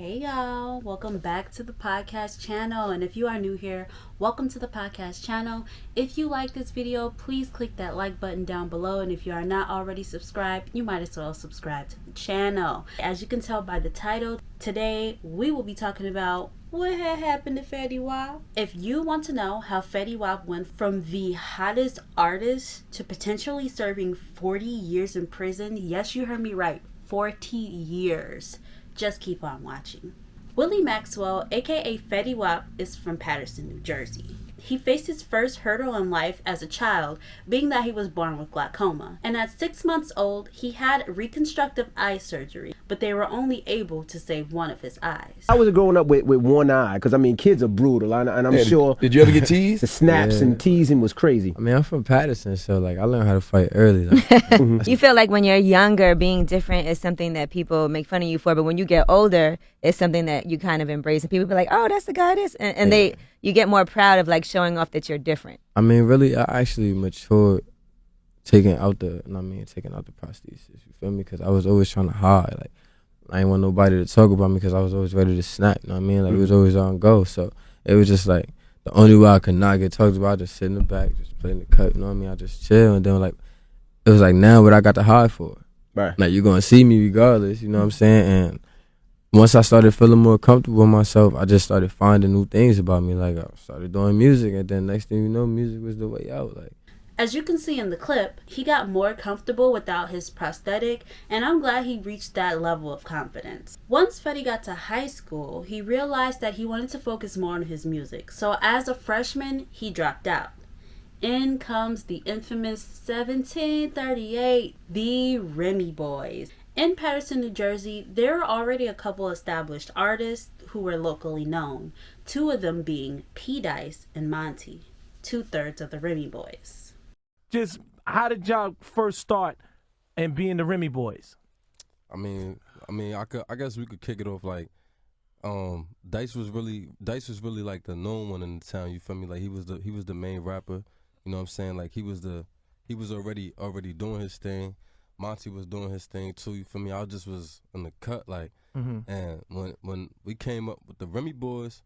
Hey y'all, welcome back to the podcast channel. And if you are new here, welcome to the podcast channel. If you like this video, please click that like button down below. And if you are not already subscribed, you might as well subscribe to the channel. As you can tell by the title, today we will be talking about what had happened to Fetty Wap. If you want to know how Fetty Wap went from the hottest artist to potentially serving 40 years in prison, yes, you heard me right, 40 years. Just keep on watching. Willie Maxwell, aka Fetty Wap, is from Paterson, New Jersey. He faced his first hurdle in life as a child, being that he was born with glaucoma. And at 6 months old, he had reconstructive eye surgery, but they were only able to save one of his eyes. I was growing up with one eye, because, I mean, kids are brutal, and I'm sure... Did you ever get teased? The snaps and teasing was crazy. I mean, I'm from Paterson, so, I learned how to fight early. You feel like when you're younger, being different is something that people make fun of you for, but when you get older, it's something that you kind of embrace, and people be like, oh, that's the guy this, and you get more proud of, showing off that you're different. I mean, really, I actually matured taking out the prosthesis, you feel me? Because I was always trying to hide, I didn't want nobody to talk about me because I was always ready to snap, you know what I mean? It was always on go, so it was just the only way I could not get talked about, I just sit in the back, just play in the cut, you know what I mean? I just chill, and then it was now what I got to hide for. Right. You're gonna see me regardless, you know what I'm saying? And once I started feeling more comfortable with myself, I just started finding new things about me. I started doing music, and then next thing you know, music was the way out. As you can see in the clip, he got more comfortable without his prosthetic, and I'm glad he reached that level of confidence. Once Fetty got to high school, he realized that he wanted to focus more on his music. So as a freshman, he dropped out. In comes the infamous 1738, the Remy Boys. In Paterson, New Jersey, there were already a couple established artists who were locally known, two of them being P. Dice and Monty, 2/3 of the Remy Boys. Just how did y'all first start and being the Remy Boys? I guess we could kick it off Dice was really the known one in the town, you feel me? He was the main rapper, you know what I'm saying? He was already doing his thing. Monty was doing his thing too, you feel me? I just was in the cut, and when we came up with the Remy Boys,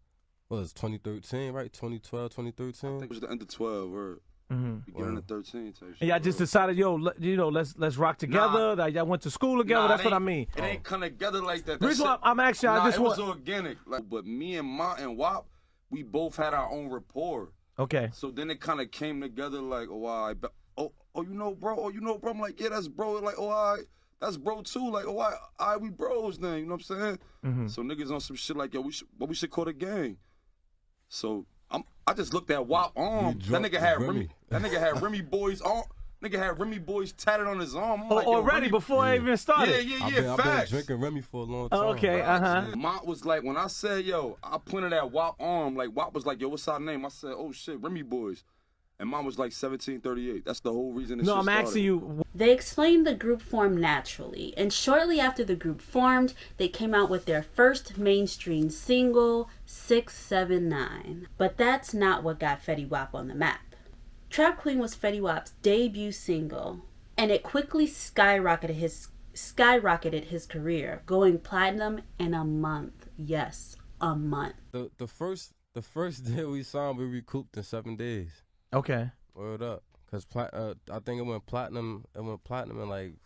what was it, 2013, right? 2012, 2013? I think it was the end of 12, or beginning of 13 type shit. And y'all just decided, let's rock together. Y'all went to school together. That's what I mean. It ain't come together like that. The reason why I'm actually, it was organic. But me and Mont and Wap, we both had our own rapport. Okay. So then it kind of came together bro. I'm like, yeah, that's bro. That's bro too. All right, we bros then. You know what I'm saying? Mm-hmm. So niggas on some shit yo, we should call the gang. So I just looked at Wap arm. That nigga had Remy. That nigga had Remy Boys arm. Nigga had Remy Boys tatted on his arm. Already before I even started. Yeah. I've been Facts. drinking Remy for a long time. Okay. Mont was when I said, yo, I pointed at Wap arm. Wap was yo, what's our name? I said, oh shit, Remy Boys. And mine was 1738. That's the whole reason this shit started. I'm asking you. They explained the group formed naturally, and shortly after the group formed, they came out with their first mainstream single, 679. But that's not what got Fetty Wap on the map. Trap Queen was Fetty Wap's debut single, and it quickly skyrocketed his career, going platinum in a month. Yes, a month. The first deal we signed, we recouped in 7 days. Okay. Word up, cause I think it went platinum. It went platinum in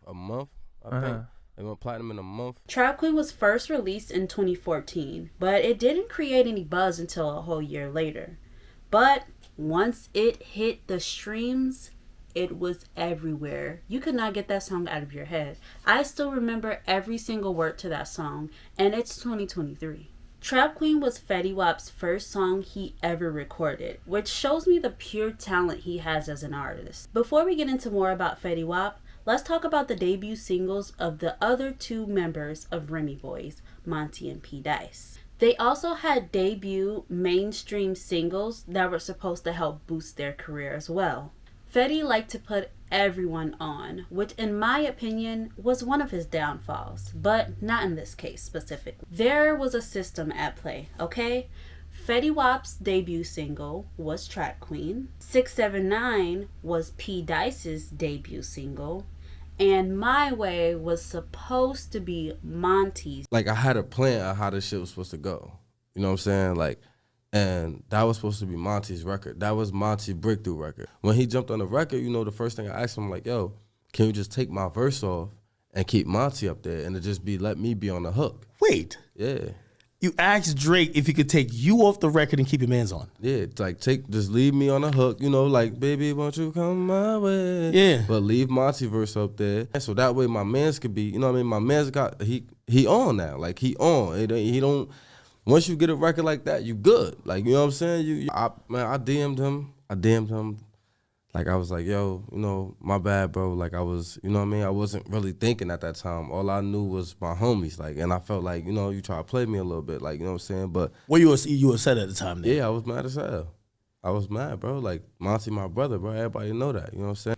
a month. I think it went platinum in a month. Trap Queen was first released in 2014, but it didn't create any buzz until a whole year later. But once it hit the streams, it was everywhere. You could not get that song out of your head. I still remember every single word to that song, and it's 2023. Trap Queen was Fetty Wap's first song he ever recorded, which shows me the pure talent he has as an artist. Before we get into more about Fetty Wap, let's talk about the debut singles of the other two members of Remy Boys, Monty and P. Dice. They also had debut mainstream singles that were supposed to help boost their career as well. Fetty liked to put everyone on, which in my opinion was one of his downfalls, but not in this case specifically. There was a system at play, okay? Fetty Wap's debut single was Trap Queen. 679 was P. Dice's debut single. And My Way was supposed to be Monty's. Like, I had a plan of how this shit was supposed to go. You know what I'm saying? Like, and that was supposed to be Monty's record. That was Monty's breakthrough record. When he jumped on the record, you know, the first thing I asked him, like, yo, can you just take my verse off and keep Monty up there and it just be, let me be on the hook? Wait. Yeah. You asked Drake if he could take you off the record and keep your mans on. Yeah, like just leave me on the hook, you know, like, baby, won't you come my way? Yeah. But leave Monty verse up there. And so that way my mans could be, you know what I mean? My mans got, he on now. Like, he on. He don't, once you get a record like that, you good. Like, you know what I'm saying? I DM'd him. Like, I was like, yo, you know, my bad, bro. Like, I was, you know what I mean? I wasn't really thinking at that time. All I knew was my homies. Like, and I felt like, you know, you try to play me a little bit. Like, you know what I'm saying? But What you were upset at the time then? yeah, I was mad as hell. I was mad, bro. Like, Monty, my brother, bro. Everybody know that. You know what I'm saying?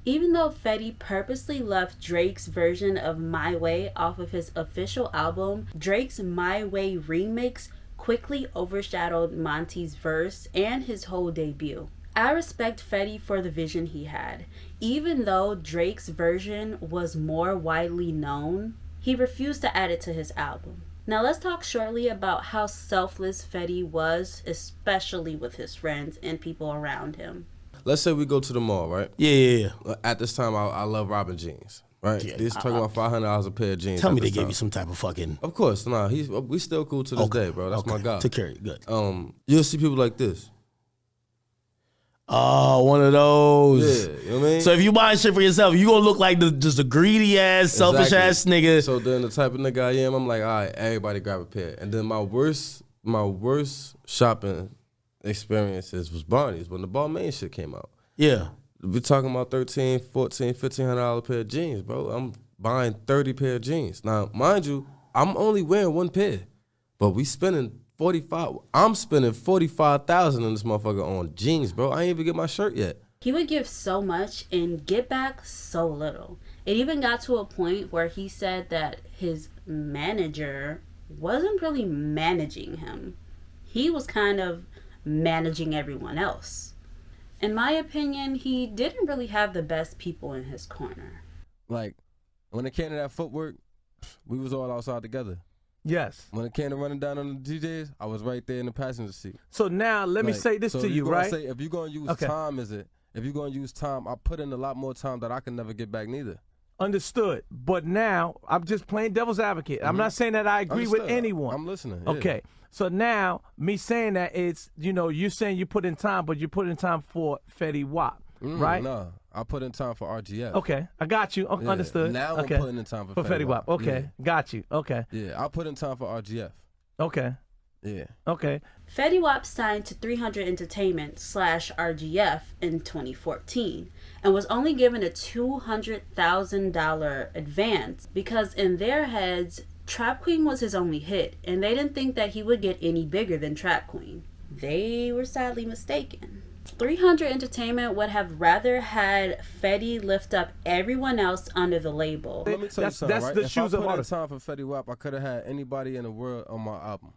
Even though Fetty purposely left Drake's version of My Way off of his official album, Drake's My Way remix quickly overshadowed Monty's verse and his whole debut. I respect Fetty for the vision he had. Even though Drake's version was more widely known, he refused to add it to his album. Now let's talk shortly about how selfless Fetty was, especially with his friends and people around him. Let's say we go to the mall, right? Yeah. At this time, I love robbing jeans, right? Yeah, He's talking about $500 a pair of jeans. Tell me at they this gave time. you some type of fucking... Of course, nah. We still cool to this day, bro. That's my guy. Took care of you. Good. You'll see people like this. Oh, one of those. Yeah, you know what I mean? So if you buying shit for yourself, you gonna look like just a greedy ass, selfish ass nigga. So then the type of nigga I am, I'm like, all right, everybody grab a pair. And then my worst shopping experiences was Barney's when the Balmain shit came out. Yeah. We talking about $1,300, $1,400, $1,500 pair of jeans, bro. I'm buying 30 pair of jeans. Now, mind you, I'm only wearing one pair, but we spending I'm spending $45,000 in this motherfucker on jeans, bro. I ain't even get my shirt yet. He would give so much and get back so little. It even got to a point where he said that his manager wasn't really managing him. He was kind of managing everyone else. In my opinion, he didn't really have the best people in his corner. Like, when it came to that footwork, we was all outside together. Yes. When it came to running down on the DJs, I was right there in the passenger seat. So now let me say this to you, right? If you're gonna use time, I put in a lot more time that I can never get back neither. Understood. But now I'm just playing devil's advocate. I'm not saying that I agree with anyone. I'm listening. Yeah. Okay. So now me saying that it's, you know, you're saying you put in time, but you put in time for Fetty Wap, right? No, I put in time for RGF. Okay, I got you. Yeah. Understood. Now I'm okay. putting in time for Fetty Wap. Okay, got you. Okay. Yeah, I put in time for RGF. Okay. Yeah. Okay. Fetty Wap signed to 300 Entertainment /RGF in 2014 and was only given a $200,000 advance because in their heads, Trap Queen was his only hit and they didn't think that he would get any bigger than Trap Queen. They were sadly mistaken. 300 Entertainment would have rather had Fetty lift up everyone else under the label. Let me tell you something, That's right? the shoes if I of put in artists. time for Fetty Wap, I could have had anybody in the world on my album.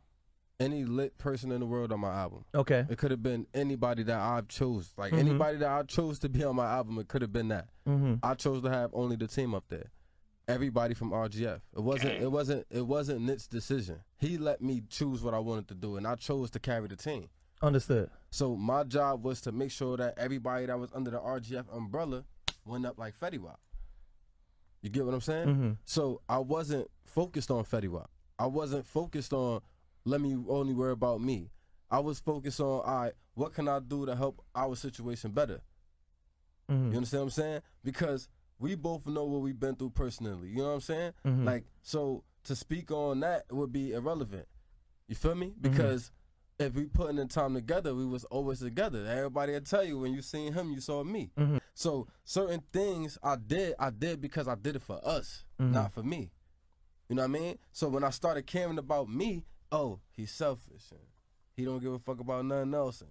Any lit person in the world on my album. Okay. It could have been anybody that I chose. Like anybody that I chose to be on my album, it could have been that. I chose to have only the team up there. Everybody from RGF. It wasn't Nick's decision. He let me choose what I wanted to do and I chose to carry the team. Understood. So my job was to make sure that everybody that was under the RGF umbrella went up like Fetty Wap. You get what I'm saying? So I wasn't focused on Fetty Wap. I wasn't focused on let me only worry about me. I was focused on, all right, what can I do to help our situation better? You understand what I'm saying? Because we both know what we've been through personally. You know what I'm saying? Like, so to speak on that would be irrelevant. You feel me? Because if we putting in time together, we was always together. Everybody will tell you when you seen him, you saw me. So certain things I did because I did it for us, not for me. You know what I mean? So when I started caring about me, oh, he's selfish and he don't give a fuck about nothing else.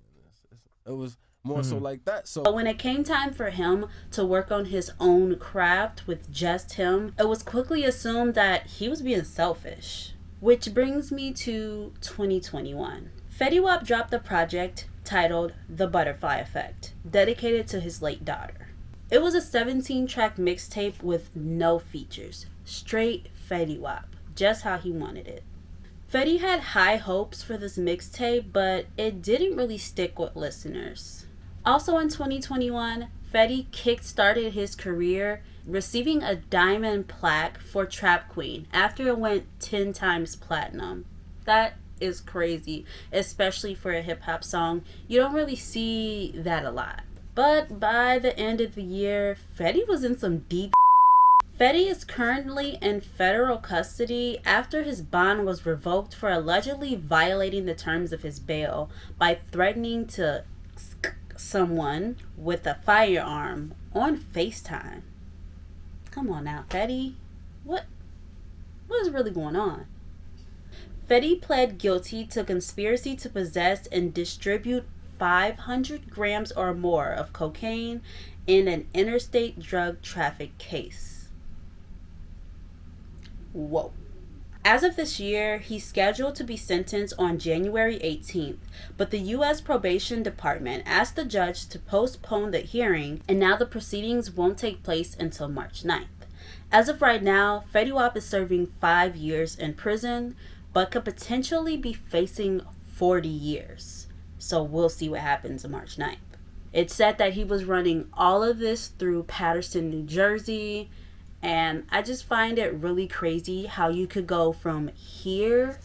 It was more so like that. So But when it came time for him to work on his own craft with just him, it was quickly assumed that he was being selfish. Which brings me to 2021. Fetty Wap dropped a project titled The Butterfly Effect, dedicated to his late daughter. It was a 17-track mixtape with no features. Straight Fetty Wap. Just how he wanted it. Fetty had high hopes for this mixtape, but it didn't really stick with listeners. Also in 2021, Fetty kick-started his career receiving a diamond plaque for Trap Queen after it went 10 times platinum. That is crazy, especially for a hip-hop song. You don't really see that a lot. But by the end of the year, Fetty was in some deep. Fetty is currently in federal custody after his bond was revoked for allegedly violating the terms of his bail by threatening to someone with a firearm on FaceTime. Come on now, Fetty. What is really going on? Fetty pled guilty to conspiracy to possess and distribute 500 grams or more of cocaine in an interstate drug traffic case. Whoa. As of this year, he's scheduled to be sentenced on January 18th, but the U.S. Probation Department asked the judge to postpone the hearing, and now the proceedings won't take place until March 9th. As of right now, Fetty Wap is serving 5 years in prison, but could potentially be facing 40 years. So we'll see what happens on March 9th. It's said that he was running all of this through Paterson, New Jersey, and I just find it really crazy how you could go from here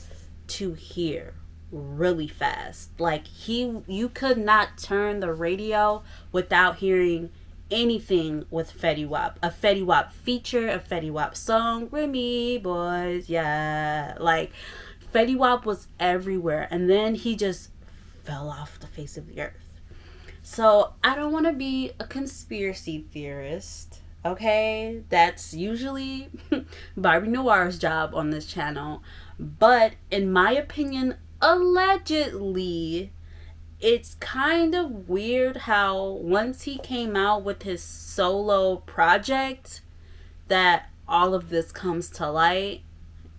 to here really fast. Like you could not turn the radio without hearing anything with Fetty Wap. A Fetty Wap feature, a Fetty Wap song, Remy Boys, yeah. Like Fetty Wap was everywhere, and then he just fell off the face of the earth. So I don't want to be a conspiracy theorist. Okay, that's usually Barbie Noir's job on this channel. But in my opinion, allegedly, it's kind of weird how once he came out with his solo project, that all of this comes to light.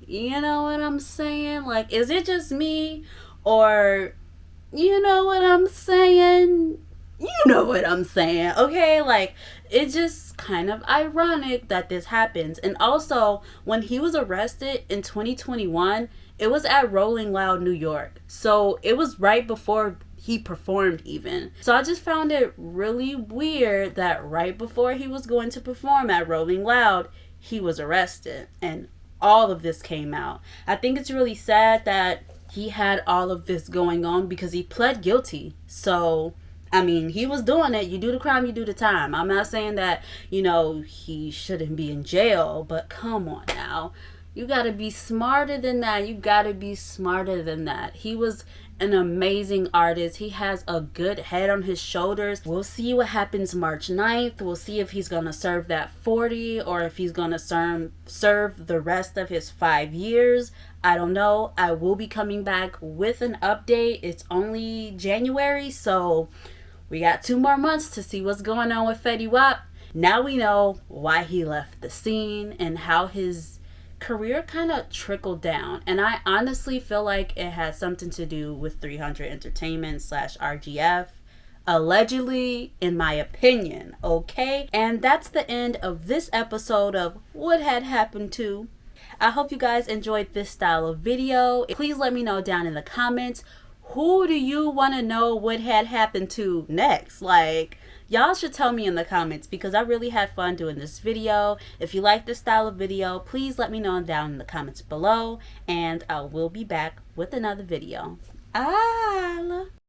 You know what I'm saying? Like, is it just me? Or, you know what I'm saying? You know what I'm saying, okay? Like, it's just kind of ironic that this happens. And also, when he was arrested in 2021, it was at Rolling Loud, New York. So it was right before he performed even. So I just found it really weird that right before he was going to perform at Rolling Loud, he was arrested. And all of this came out. I think it's really sad that he had all of this going on because he pled guilty. So I mean, he was doing it. You do the crime, you do the time. I'm not saying that, you know, he shouldn't be in jail, but come on now. You got to be smarter than that. You got to be smarter than that. He was an amazing artist. He has a good head on his shoulders. We'll see what happens March 9th. We'll see if he's going to serve that 40 or if he's going to serve the rest of his 5 years. I don't know. I will be coming back with an update. It's only January, so we got 2 more months to see what's going on with Fetty Wap. Now we know why he left the scene and how his career kind of trickled down. And I honestly feel like it has something to do with 300 Entertainment / RGF. Allegedly, in my opinion, okay? And that's the end of this episode of What Had Happened To. I hope you guys enjoyed this style of video. Please let me know down in the comments, who do you want to know what had happened to next? Like, y'all should tell me in the comments because I really had fun doing this video. If you like this style of video, please let me know down in the comments below, and I will be back with another video.